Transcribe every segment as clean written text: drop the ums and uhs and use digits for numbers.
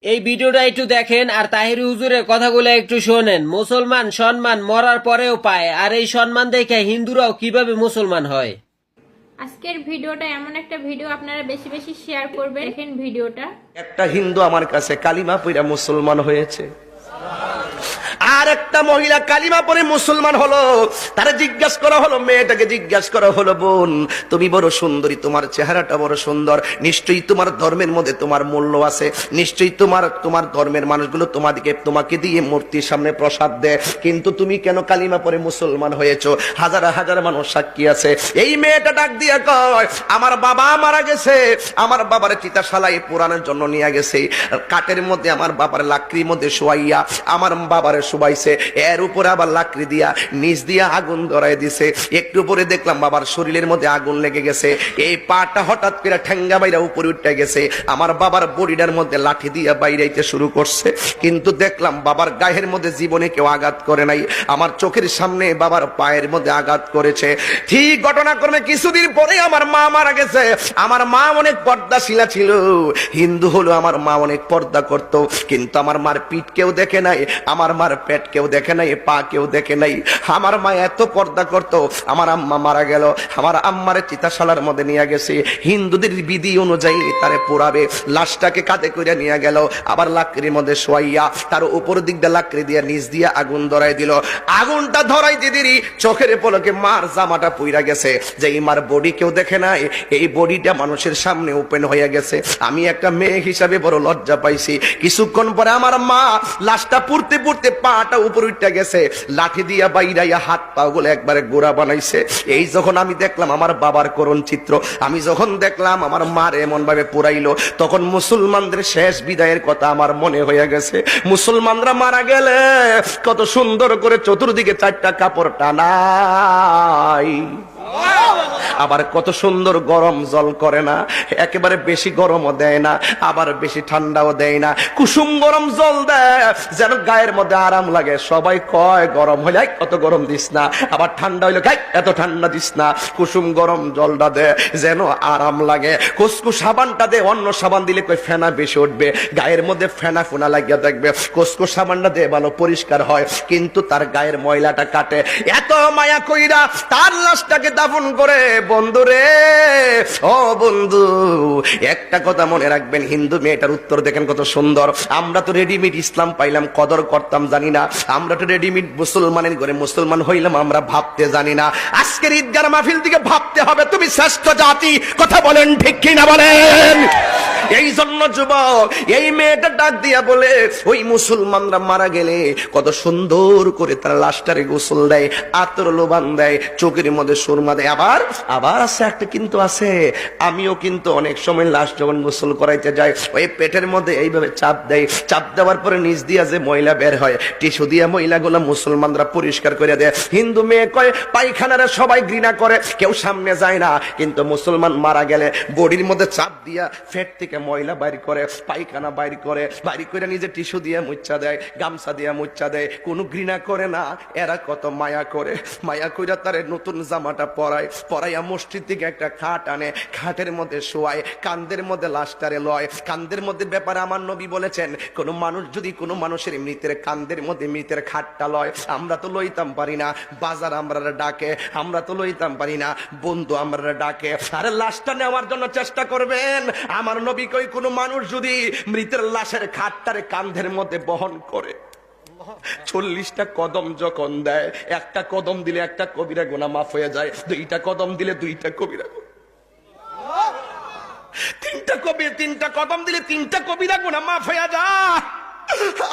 এই ভিডিওটা একটু দেখেন আর তাহির হুজুরের কথাগুলো একটু শোনেন। মুসলমান সম্মান মরার পরেও পায়, আর এই সম্মান দেখে হিন্দুরাও কিভাবে মুসলমান হয়। আজকের ভিডিওটা এমন একটা ভিডিও, আপনারা বেশি বেশি শেয়ার করবেন। দেখেন ভিডিওটা। একটা হিন্দু আমার কাছে কালিমা পড়া মুসলমান হয়েছে, আর একটা মহিলা কালিমা পড়ে মুসলমান হলো। তারা জিজ্ঞাসা করা হলো, মেয়েটাকে জিজ্ঞাসা করা হলো, বোন তুমি বড় সুন্দরী, তোমার চেহারাটা বড় সুন্দর, নিশ্চয়ই তোমার ধর্মের মধ্যে তোমার মূল্য আছে, নিশ্চয়ই তোমার ধর্মের মানুষগুলো তোমাকে দিয়ে মূর্তির সামনে প্রসাদ দেয়, কিন্তু তুমি কেন কালিমা পড়ে মুসলমান হয়েছো? হাজার হাজার মানুষ সাক্ষী আছে। এই মেয়েটা ডাক দিয়া কয়, আমার বাবা মারা গেছে, আমার বাবার চিতাশালায় পোড়ানোর জন্য নিয়ে গেছে, কাঠের মধ্যে আমার বাবার লাকড়ির মধ্যে শোয়াইয়া আমার বাবারে শুবাইছে, এর উপরে আবার লাকড়ি দিয়া নিচ দিয়া আগুন ধরাই দিছে। একটু পরে দেখলাম বাবার শরীরের মধ্যে আগুন লেগে গেছে, এই পাটা হঠাৎ করে ঠ্যাঙ্গা বাইরা উপরে উঠে গেছে, আমার বাবার বডিটার মধ্যে লাঠি দিয়া বাইরাইতে শুরু করছে, কিন্তু দেখলাম বাবার গায়ের মধ্যে জীবনে কেউ আঘাত করে নাই, আমার চোখের সামনে বাবার পায়ের মধ্যে আঘাত করেছে। ঠিক ঘটনাক্রমে কিছুদিন পরে আমার মা মারা গেছে। আমার মা অনেক পর্দাশীলা ছিল, হিন্দু হলো, আমার মা অনেক পর্দা করত, কিন্তু আমার মার পিঠ কেউ দেখে নাই, আমার মার পেট কেউ দেখে নাই, পা কেউ দেখে নাই। আমার মা এত পর্দা করত। আমার আম্মা মারা গেল, আমার আম্মারে চিতাশালার মধ্যে নিয়ে গেছে, হিন্দুদের বিধি অনুযায়ী তারে পোড়াবে, লাশটাকে কাঁধে করে নিয়ে গেল, আবার লাকড়ির মধ্যে শোয়াইয়া তার উপর দিক দিয়ে লাকড়ি দিয়ে নিচ দিয়ে আগুন ধরাই দিল। আগুনটা ধরাই দিদিরই চোখের পলকে মার জামাটা পুইরা গেছে, যে এই মার বডি কেউ দেখে নাই, এই বডিটা মানুষের সামনে ওপেন হয়ে গেছে। আমি একটা মেয়ে হিসাবে বড় লজ্জা পাইছি। কিছুক্ষণ পরে আমার মা লাশটা পুড়তে পুড়তে পাটা উপর উঠে গেছে, লাঠি দিয়া বাইরাইয়া হাত পা গুলো একবারে গোড়া বানাইছে। এই যখন আমি দেখলাম আমার বাবার করুণ চিত্র, আমি যখন দেখলাম আমার মার এমন ভাবে পুরাইলো, তখন মুসলমানদের শেষ বিদায়ের কথা আমার মনে হয়ে গেছে। মুসলমানরা মারা গেলে কত সুন্দর করে চতুর্দিকে চারটা কাপড় টানাই, আবার কত সুন্দর গরম জল করে না, একেবারে বেশি গরমও দেয় না, আবার বেশি ঠান্ডাও দেয় না, কুসুম গরম জল দেয় যেন গায়ের মধ্যে আরাম লাগে। সবাই কয় গরম হইলে কত গরম দিস না, আবার ঠান্ডা হইলে এত ঠান্ডা দিস না। কুসুম গরম জলটা দেয় যেন আরাম লাগে। কুসকু সাবানটা দে, অন্য সাবান দিলে কই ফেনা বেশি উঠবে, গায়ের মধ্যে ফেনা ফোনা লাগিয়া দেখবে। কুসকু সাবানটা দে ভালো পরিষ্কার হয়, কিন্তু তার গায়ের ময়লাটা কাটে। এত মায়া কইরা তার লাশটাকে দাফন করে। বন্ধু রে, ও বন্ধু, একটা কথা মনে রাখবেন, হিন্দু মেয়েটার উত্তর দেখেন কত সুন্দর। আমরা তো রেডিমেড ইসলাম পাইলাম, কদর করতাম জানি না। আমরা তো রেডিমেড মুসলমানের ঘরে মুসলমান হইলাম, আমরা ভাবতে জানি না। আজকের ঈদগার মাহফিল থেকে ভাবতে হবে তুমি শ্রেষ্ঠ জাতি। কথা বলেন ঠিক কি না বলেন? এই জন্য যুবক, এই মেয়েটা ডাক দিয়া বলে, ওই মুসলমানরা মারা গেলে কত সুন্দর করে তারা লাশটারে গোসল দেয়, আতর লোবান দেয়, চোখের মধ্যে সুরমা দেয়। আবার আছে একটা কিন্তু আছে, আমিও কিন্তু অনেক সময় লাশ যখন গোসল করাইতে যাই, ওই পেটের মধ্যে এইভাবে চাপ দেয়, চাপ দেওয়ার পরে নিচ দিয়া যে ময়লা বের হয়, টিস্যু দিয়া ময়লাগুলো মুসলমানরা পরিষ্কার করে দেয়। হিন্দু মেয়ে কয় পায়খানারা সবাই ঘৃণা করে, কেউ সামনে যায় না, কিন্তু মুসলমান মারা গেলে বডির মধ্যে চাপ দিয়া ফেট থেকে ময়লা বাইর করে, পায়খানা বাইর করে নিজে টিস্যু দিয়ে মুচ্ছা দেয়, গামছা দিয়ে মুচ্ছা দেয়, কোনো ঘৃণা করে না। এরা কত মায়া করে, মায়া কইরা তারে নতুন জামাটা পরাইয়া মসজিদ থেকে একটা খাট আনে, খাটের মধ্যে শোয়ায়, কান্দের মধ্যে লাশটারে লয়। কান্দের মধ্যে ব্যাপারে আমার নবী বলেছেন, কোন মানুষ যদি কোনো মানুষের মৃতের কান্দের মধ্যে মৃতের খাটটা লয়, আমরা তো লইতাম পারি না, বাজার আমরা ডাকে, আমরা তো লইতাম পারি না, বন্ধু আমরা ডাকে, আরে লাশটা নেওয়ার জন্য চেষ্টা করবেন। আমার নবী কই, কোন মানুষ যদি মৃতের লাশের খাটটারে কান্ধের মধ্যে বহন করে, 40টা কদম যখন দেয়, একটা কদম দিলে একটা কবিরা গুনাহ মাফ হয়ে যায়, 2টা কদম দিলে 2টা কবিরা গুনাহ, 3টা কদম দিলে 3টা কবিরা গুনাহ মাফ হয়ে যায়।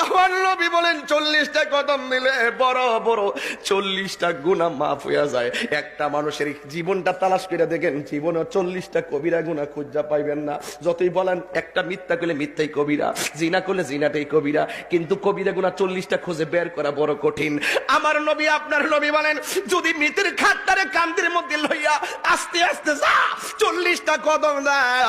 আমার নবী বলেন 40টা কদম দিলে বড় বড় 40টা গুনাহ মাফ হয়ে যায়। একটা মানুষের জীবনটা তালাশ করে দেখেন, জীবনে 40টা কবিরা গুনাহ খুঁজা পাইবেন না। যতই বলেন একটা মিথ্যা করলে মিথ্যাই কবিরা, জিনা করলে জিনাটাই কবিরা, কিন্তু কবিরা গুনাহ 40টা খুঁজে বের করা বড় কঠিন। আমার নবী, আপনার নবী বলেন, যদি মৃতের খাটটারে কান্দের মধ্যে লইয়া আস্তে আস্তে যা 40টা কদম দেয়,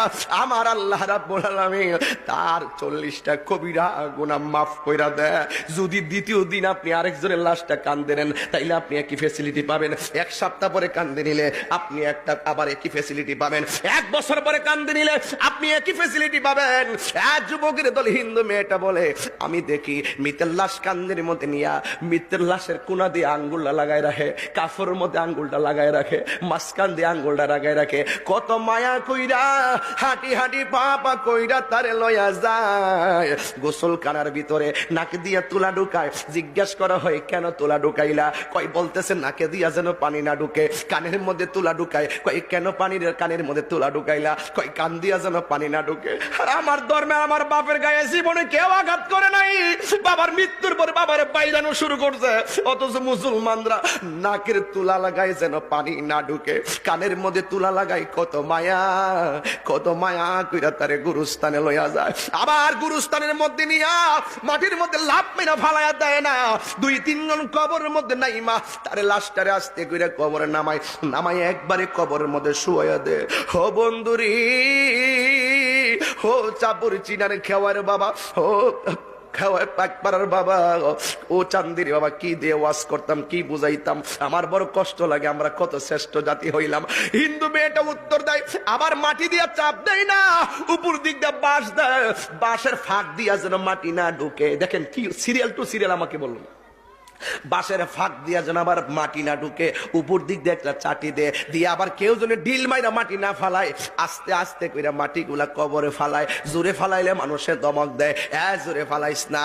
আমার আল্লাহ রাব্বুল আলামিন তার 40টা কবিরা গুনাহ মাফ কইরা দেয়। যদি দ্বিতীয় দিন আপনি আরেকজনের লাশটা কান্দে নেন তাইলে আপনি একই ফ্যাসিলিটি পাবেন। এক সপ্তাহ পরে কান্দে নিলে আপনি একটা আবার একই ফ্যাসিলিটি পাবেন। এক বছর পরে কান্দে নিলে আপনি একই ফ্যাসিলিটি পাবেন। এক যুবকের দল হিন্দু মেয়েটা বলে, আমি দেখি মৃতের লাশ কান্দের মধ্যে নিয়া মৃতের লাশের কোনা দিয়ে আঙ্গুলটা লাগায় রাখে, কাফরের মধ্যে আঙ্গুলটা লাগায় রাখে, মাঝখান দিয়ে আঙ্গুলটা লাগায় রাখে। কত মায়া কইরা হাঁটি হাঁটি পা পা কইরা তারে লয়া যায় গোসল কানার ভিতরে নাক দিয়া তুলা ঢুকায়। জিজ্ঞাসা করা হয় কেন তুলা ঢুকাইলা? কয় বলতেছে নাকে দিয়া যেন পানি না ঢুকে। কানের মধ্যে তুলা ঢুকায়। কয় কেন পানির কানের মধ্যে তুলা ঢুকাইলা? কয় কান দিয়া যেন পানি না ঢুকে। আর আমার ধর্মে আমার বাপের গায়ে জীবনে কেউ আঘাত করে নাই। বাবার মৃত্যুর পরে বাবারে বাইরানো শুরু করছে, অথচ মুসলমানরা নাকের তুলা লাগায় যেন পানি না ঢুকে, কানের মধ্যে তুলা লাগায়। কত মায়া, কত মায়া কইরা তারে গুরুস্থানে লইয়া যায়। আবার গুরুস্থানের মধ্যে নিয়া মাটির মধ্যে লাভ মেনা ফালাইয়া দেয় না। 2-3 জন কবরের মধ্যে নাই মা তারে লাশটারে আস্তে কইরা কবরে নামায় একবারে কবরের মধ্যে শুয়াইয়া দে। হো বন্ধুরি, হো চাপুর চিনার খেওয়ার বাবা, হো বাবা, ও চান্দির বাবা, কি দিয়ে ওয়াজ করতাম, কি বুঝাইতাম, আমার বড় কষ্ট লাগে। আমরা কত শ্রেষ্ঠ জাতি হইলাম। হিন্দু মেয়েটা উত্তর দেয়, আবার মাটি দিয়া চাপ দেয় না, উপর দিক দিয়ে বাঁশ দেয়, বাঁশের ফাঁক দিয়া যেন মাটি না ঢুকে। দেখেন কি সিরিয়াল টু সিরিয়াল আমাকে বলুন। বাঁশের ফাঁক দিয়া যেন আবার মাটি না ঢুকে, উপর দিক দিয়ে একটা চাটি দিয়ে আবার কেউ যেন ঢিল মাইরা মাটি না ফালায়, আস্তে আস্তে করে মাটিগুলা কবরে ফালায়। জোরে ফালাইলে মানুষের দমক দেয়, জোরে ফালাইস না।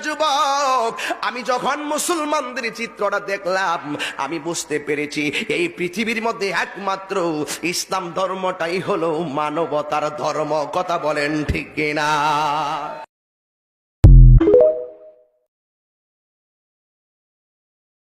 যুবক, আমি যখন মুসলমানদের চিত্রটা দেখলাম আমি বুঝতে পেরেছি এই পৃথিবীর মধ্যে একমাত্র ইসলাম ধর্মটাই হলো মানবতার ধর্ম। কথা বলেন ঠিক কিনা?